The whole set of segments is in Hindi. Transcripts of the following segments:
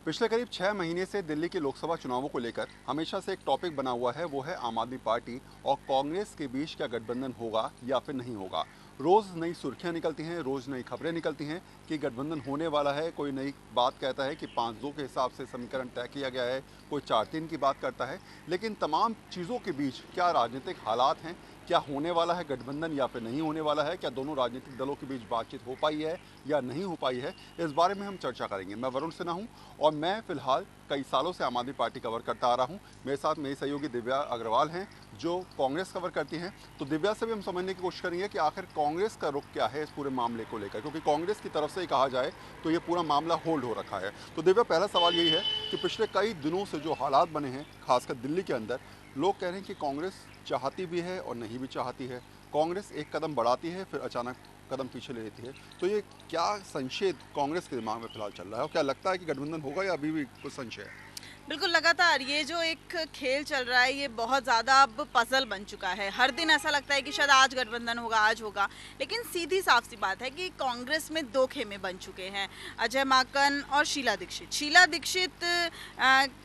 पिछले करीब 6 महीने से दिल्ली के लोकसभा चुनावों को लेकर हमेशा से एक टॉपिक बना हुआ है, वो है आम आदमी पार्टी और कांग्रेस के बीच क्या गठबंधन होगा या फिर नहीं होगा। रोज़ नई सुर्खियां निकलती हैं, रोज़ नई खबरें निकलती हैं कि गठबंधन होने वाला है। कोई नई बात कहता है कि 5-2 के हिसाब से समीकरण तय किया गया है, कोई 4-3 की बात करता है। लेकिन तमाम चीज़ों के बीच क्या राजनीतिक हालात हैं, क्या होने वाला है गठबंधन या फिर नहीं होने वाला है, क्या दोनों राजनीतिक दलों के बीच बातचीत हो पाई है या नहीं हो पाई है, इस बारे में हम चर्चा करेंगे। मैं वरुण सिन्हा हूं और मैं फिलहाल कई सालों से आम आदमी पार्टी कवर करता आ रहा हूं। मेरे साथ मेरी सहयोगी दिव्या अग्रवाल हैं जो कांग्रेस कवर करती हैं। तो दिव्या से भी हम समझने की कोशिश करेंगे कि आखिर कांग्रेस का रुख क्या है इस पूरे मामले को लेकर, क्योंकि कांग्रेस की तरफ से ही कहा जाए तो ये पूरा मामला होल्ड हो रखा है। तो दिव्या, पहला सवाल यही है कि पिछले कई दिनों से जो हालात बने हैं खासकर दिल्ली के अंदर, लोग कह रहे हैं कि कांग्रेस चाहती भी है और नहीं भी चाहती है। कांग्रेस एक कदम बढ़ाती है फिर अचानक कदम पीछे ले लेती है। तो ये क्या संशय कांग्रेस के दिमाग में फिलहाल चल रहा है और क्या लगता है कि गठबंधन होगा या अभी भी कुछ संशय है? बिल्कुल, लगातार ये जो एक खेल चल रहा है ये बहुत ज़्यादा अब पज़ल बन चुका है। हर दिन ऐसा लगता है कि शायद आज गठबंधन होगा, आज होगा। लेकिन सीधी साफ-सी बात है कि कांग्रेस में 2 खेमे बन चुके हैं, अजय माकन और शीला दीक्षित। शीला दीक्षित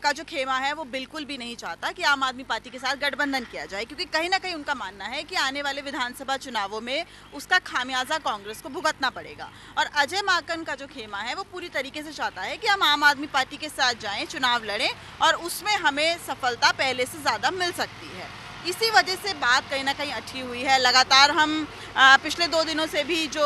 का जो खेमा है वो बिल्कुल भी नहीं चाहता कि आम आदमी पार्टी के साथ गठबंधन किया जाए, क्योंकि कहीं न कहीं उनका मानना है कि आने वाले विधानसभा चुनावों में उसका खामियाज़ा कांग्रेस को भुगतना पड़ेगा। और अजय माकन का जो खेमा है वो पूरी तरीके से चाहता है कि हम आम आदमी पार्टी के साथ जाएँ, चुनाव लड़ें और उसमें हमें सफलता पहले से ज़्यादा मिल सकती है। इसी वजह से बात कहीं न कहीं अटकी हुई है। लगातार हम पिछले 2 दिनों से भी जो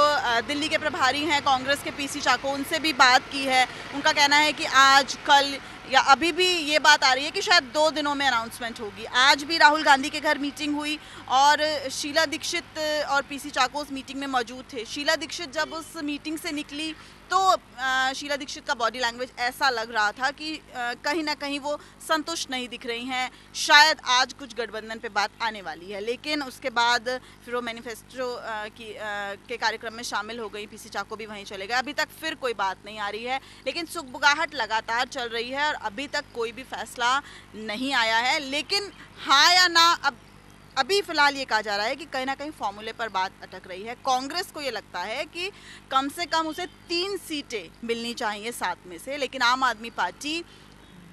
दिल्ली के प्रभारी हैं कांग्रेस के पीसी चाको, उनसे भी बात की है। उनका कहना है कि आज, कल या अभी भी ये बात आ रही है कि शायद 2 दिनों में अनाउंसमेंट होगी। आज भी राहुल गांधी के घर मीटिंग हुई और शीला दीक्षित और पीसी चाको उस मीटिंग में मौजूद थे। शीला दीक्षित जब उस मीटिंग से निकली तो शीला दीक्षित का बॉडी लैंग्वेज ऐसा लग रहा था कि कहीं ना कहीं वो संतुष्ट नहीं दिख रही हैं। शायद आज कुछ गठबंधन पे बात आने वाली है, लेकिन उसके बाद फिर वो मैनिफेस्टो के कार्यक्रम में शामिल हो गई। पीसी चाको भी वहीं चले गए। अभी तक फिर कोई बात नहीं आ रही है, लेकिन सुगबुगाहट लगातार चल रही है और अभी तक कोई भी फैसला नहीं आया है। लेकिन हाँ या ना, अभी फिलहाल ये कहा जा रहा है कि कहीं ना कहीं फॉर्मूले पर बात अटक रही है। कांग्रेस को ये लगता है कि कम से कम उसे 3 सीटें मिलनी चाहिए 7 में से, लेकिन आम आदमी पार्टी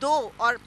2 और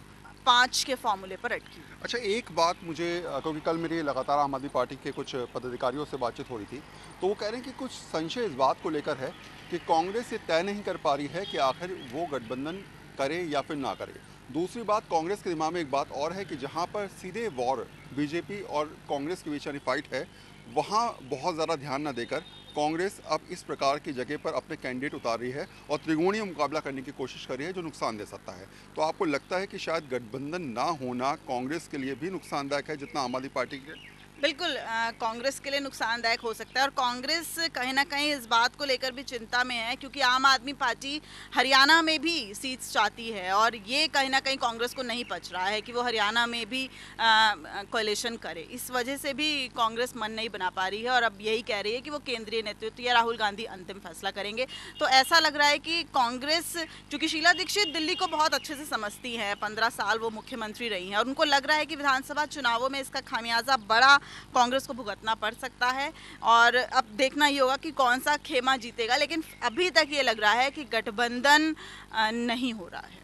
5 के फॉर्मूले पर अटकी। अच्छा, एक बात मुझे, क्योंकि कल मेरी लगातार आम आदमी पार्टी के कुछ पदाधिकारियों से बातचीत हो रही थी, तो वो कह रहे हैं कि कुछ संशय इस बात को लेकर है कि कांग्रेस ये तय नहीं कर पा रही है कि आखिर वो गठबंधन करे या फिर ना करे। दूसरी बात, कांग्रेस के दिमाग में एक बात और है कि जहाँ पर सीधे वॉर बीजेपी और कांग्रेस के बीच यानी फाइट है, वहाँ बहुत ज़्यादा ध्यान न देकर कांग्रेस अब इस प्रकार की जगह पर अपने कैंडिडेट उतार रही है और त्रिकोणीय मुकाबला करने की कोशिश कर रही है जो नुकसान दे सकता है। तो आपको लगता है कि शायद गठबंधन ना होना कांग्रेस के लिए भी नुकसानदायक है जितना आम आदमी पार्टी के? बिल्कुल, कांग्रेस के लिए नुकसानदायक हो सकता है और कांग्रेस कहीं ना कहीं इस बात को लेकर भी चिंता में है, क्योंकि आम आदमी पार्टी हरियाणा में भी सीट्स चाहती है और ये कहीं ना कहीं कांग्रेस को नहीं पच रहा है कि वो हरियाणा में भी कोalition करे। इस वजह से भी कांग्रेस मन नहीं बना पा रही है और अब यही कह रही है कि वो केंद्रीय नेतृत्व या राहुल गांधी अंतिम फैसला करेंगे। तो ऐसा लग रहा है कि कांग्रेस, क्योंकि शीला दीक्षित दिल्ली को बहुत अच्छे से समझती हैं, 15 साल वो मुख्यमंत्री रही हैं और उनको लग रहा है कि विधानसभा चुनावों में इसका खामियाजा बड़ा कांग्रेस को भुगतना पड़ सकता है और अब देखना ही होगा कि कौन सा खेमा जीतेगा। लेकिन अभी तक ये लग रहा है कि गठबंधन नहीं हो रहा है।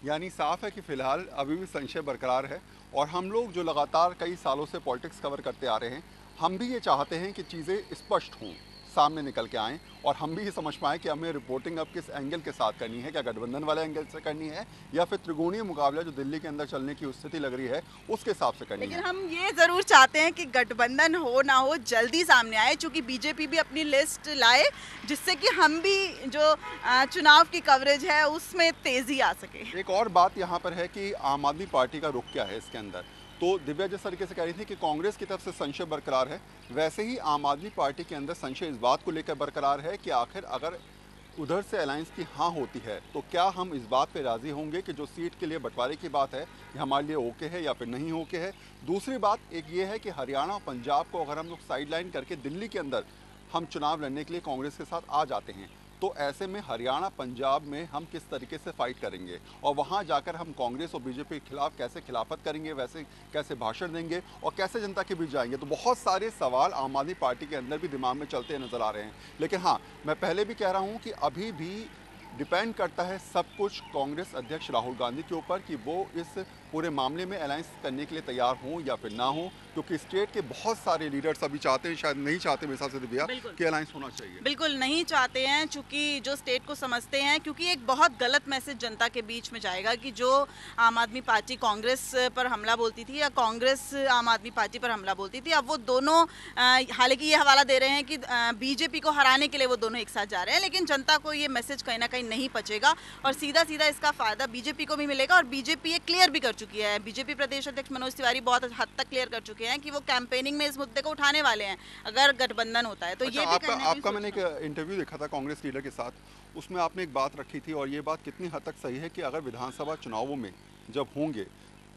यानी साफ है कि फिलहाल अभी भी संशय बरकरार है और हम लोग जो लगातार कई सालों से पॉलिटिक्स कवर करते आ रहे हैं, हम भी ये चाहते हैं कि चीज़ें स्पष्ट हों, सामने निकल के आएँ और हम भी ये समझ पाएँ कि हमें रिपोर्टिंग अब किस एंगल के साथ करनी है, क्या गठबंधन वाले एंगल से करनी है या फिर त्रिकोणीय मुकाबला जो दिल्ली के अंदर चलने की स्थिति लग रही है उसके हिसाब से करनी है। लेकिन हम ये ज़रूर चाहते हैं कि गठबंधन हो ना हो जल्दी सामने आए, क्योंकि बीजेपी भी अपनी लिस्ट लाए जिससे कि हम भी जो चुनाव की कवरेज है उसमें तेज़ी आ सके। एक और बात यहाँ पर है कि आम आदमी पार्टी का रुख क्या है इसके अंदर। तो दिव्या जिस तरीके से कह रही थी कि कांग्रेस की तरफ से संशय बरकरार है, वैसे ही आम आदमी पार्टी के अंदर संशय इस बात को लेकर बरकरार है कि आखिर अगर उधर से अलायंस की हाँ होती है तो क्या हम इस बात पे राज़ी होंगे कि जो सीट के लिए बंटवारे की बात है ये हमारे लिए ओके है या फिर नहीं ओके है। दूसरी बात एक ये है कि हरियाणा और पंजाब को अगर हम लोग साइडलाइन करके दिल्ली के अंदर हम चुनाव लड़ने के लिए कांग्रेस के साथ आ जाते हैं, तो ऐसे में हरियाणा पंजाब में हम किस तरीके से फाइट करेंगे और वहाँ जाकर हम कांग्रेस और बीजेपी के खिलाफ कैसे खिलाफत करेंगे, वैसे कैसे भाषण देंगे और कैसे जनता के बीच जाएंगे। तो बहुत सारे सवाल आम आदमी पार्टी के अंदर भी दिमाग में चलते नजर आ रहे हैं। लेकिन हाँ, मैं पहले भी कह रहा हूँ कि अभी भी डिपेंड करता है सब कुछ कांग्रेस अध्यक्ष राहुल गांधी के ऊपर कि वो इस पूरे मामले में अलायंस करने के लिए तैयार हों या फिर ना हो, क्योंकि स्टेट के बहुत सारे लीडर्स अभी चाहते हैं, शायद नहीं चाहते मेरे हिसाब से दिव्या, कि अलायंस होना चाहिए। बिल्कुल नहीं चाहते हैं, चूंकि जो स्टेट को समझते हैं, क्योंकि एक बहुत गलत मैसेज जनता के बीच में जाएगा कि जो आम आदमी पार्टी कांग्रेस पर हमला बोलती थी या कांग्रेस आम आदमी पार्टी पर हमला बोलती थी, अब वो दोनों हालांकि ये हवाला दे रहे हैं कि बीजेपी को हराने के लिए वो दोनों एक साथ जा रहे हैं, लेकिन जनता को ये मैसेज कहीं ना कहीं नहीं पचेगा और सीधा सीधा इसका फायदा बीजेपी को भी मिलेगा। और बीजेपी ये क्लियर भी कर चुकी है, बीजेपी प्रदेश अध्यक्ष मनोज तिवारी बहुत हद तक क्लियर कर चुके हैं कि वो कैंपेनिंग में इस मुद्दे को उठाने वाले हैं अगर गठबंधन होता है तो। अच्छा, ये भी आपका मैंने एक इंटरव्यू देखा था कांग्रेस लीडर के साथ, उसमें आपने एक बात रखी थी और ये बात कितनी हद तक सही है कि अगर विधानसभा चुनावों में जब होंगे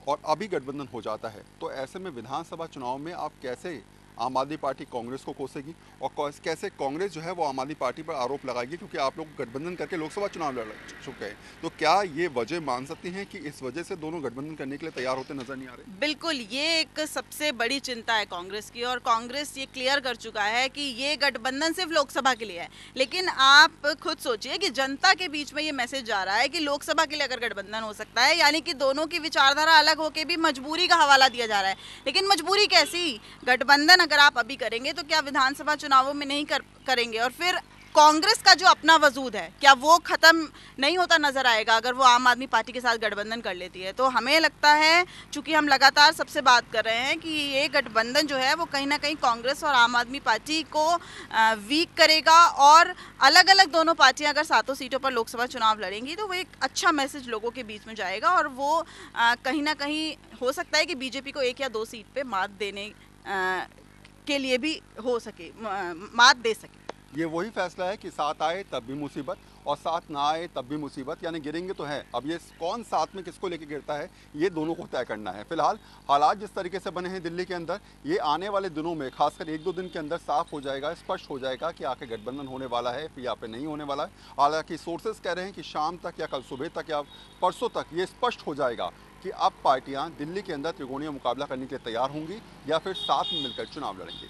और अभी गठबंधन हो जाता है तो ऐसे में विधानसभा चुनाव में आप कैसे आम आदमी पार्टी कांग्रेस को कोसेगी और कैसे कांग्रेस जो है वो आम आदमी पार्टी पर आरोप लगाएगी, क्योंकि आप लोग गठबंधन करके लोकसभा चुनाव लड़ चुके हैं। तो क्या ये वजह मान सकती हैं कि इस वजह से दोनों गठबंधन करने के लिए तैयार होते नजर नहीं आ रहे? बिल्कुल, ये एक सबसे बड़ी चिंता है कांग्रेस की और कांग्रेस ये क्लियर कर चुका है कि ये गठबंधन सिर्फ लोकसभा के लिए है। लेकिन आप खुद सोचिए कि जनता के बीच में ये मैसेज जा रहा है कि लोकसभा के लिए अगर गठबंधन हो सकता है, यानी कि दोनों की विचारधारा अलग होकर भी मजबूरी का हवाला दिया जा रहा है। लेकिन मजबूरी कैसी? गठबंधन अगर आप अभी करेंगे तो क्या विधानसभा चुनावों में नहीं करेंगे? और फिर कांग्रेस का जो अपना वजूद है क्या वो खत्म नहीं होता नजर आएगा अगर वो आम आदमी पार्टी के साथ गठबंधन कर लेती है? तो हमें लगता है, चूंकि हम लगातार सबसे बात कर रहे हैं कि ये गठबंधन जो है वो कहीं ना कहीं कांग्रेस और आम आदमी पार्टी को वीक करेगा और अलग अलग दोनों पार्टियां अगर 7 सीटों पर लोकसभा चुनाव लड़ेंगी तो वो एक अच्छा मैसेज लोगों के बीच में जाएगा और वो कहीं ना कहीं हो सकता है कि बीजेपी को 1 या 2 सीट पे मात देने के लिए भी हो सके, मात दे सके। ये वही फैसला है कि साथ आए तब भी मुसीबत और साथ ना आए तब भी मुसीबत, यानी गिरेंगे तो है। अब ये कौन साथ में किसको लेके गिरता है ये दोनों को तय करना है। फिलहाल हालात जिस तरीके से बने हैं दिल्ली के अंदर, ये आने वाले दिनों में खासकर 1-2 दिन के अंदर साफ हो जाएगा, स्पष्ट हो जाएगा कि आखिर गठबंधन होने वाला है या फिर नहीं होने वाला है। हालांकि सोर्सेज कह रहे हैं कि शाम तक या कल सुबह तक या परसों तक ये स्पष्ट हो जाएगा कि अब पार्टियां दिल्ली के अंदर त्रिकोणीय मुकाबला करने के लिए तैयार होंगी या फिर साथ में मिलकर चुनाव लड़ेंगी।